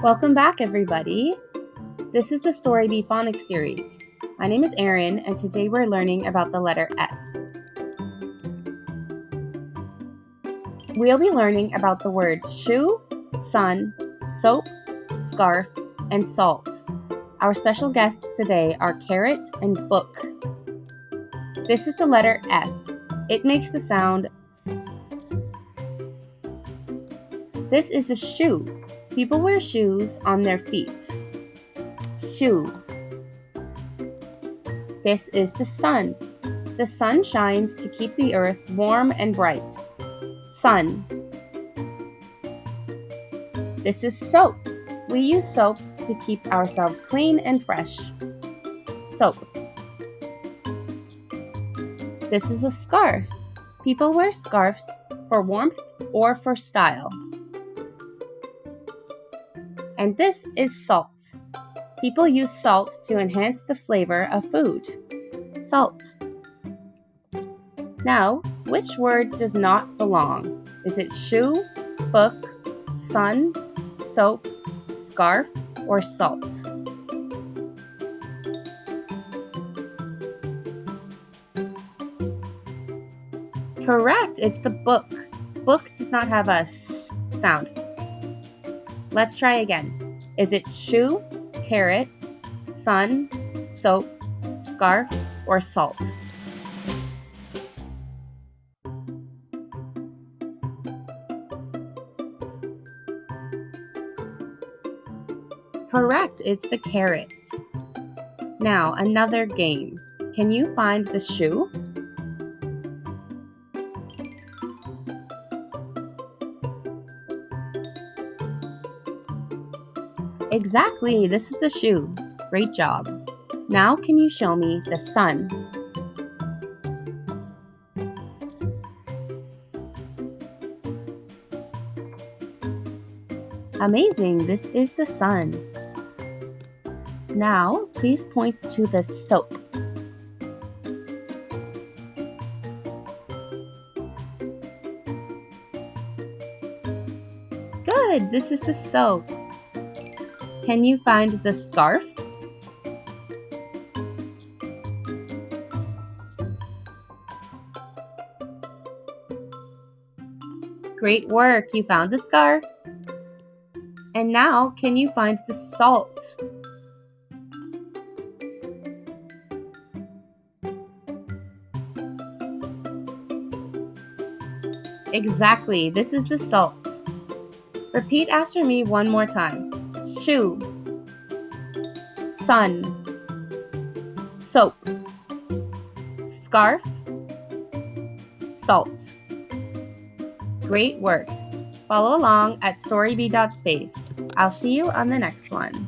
Welcome back, everybody. This is the Storybee Phonics series. My name is Erin, and today we're learning about the letter S. We'll be learning about the words shoe, sun, soap, scarf, and salt. Our special guests today are carrot and book. This is the letter S. It makes the sound S. This is a shoe. People wear shoes on their feet. Shoe. This is the sun. The sun shines to keep the earth warm and bright. Sun. This is soap. We use soap to keep ourselves clean and fresh. Soap. This is a scarf. People wear scarves for warmth or for style. And this is salt. People use salt to enhance the flavor of food. Salt. Now, which word does not belong? Is it shoe, book, sun, soap, scarf, or salt? Correct, it's the book. Book does not have a S sound. Let's try again. Is it shoe, carrot, sun, soap, scarf, or salt? Correct, it's the carrot. Now, another game. Can you find the shoe? Exactly, this is the shoe. Great job. Now can you show me the sun? Amazing, this is the sun. Now please point to the soap. Good, this is the soap. Can you find the scarf? Great work, you found the scarf. And now, can you find the salt? Exactly, this is the salt. Repeat after me one more time. Shoe, sun, soap, scarf, salt. Great work. Follow along at storybee.space. I'll see you on the next one.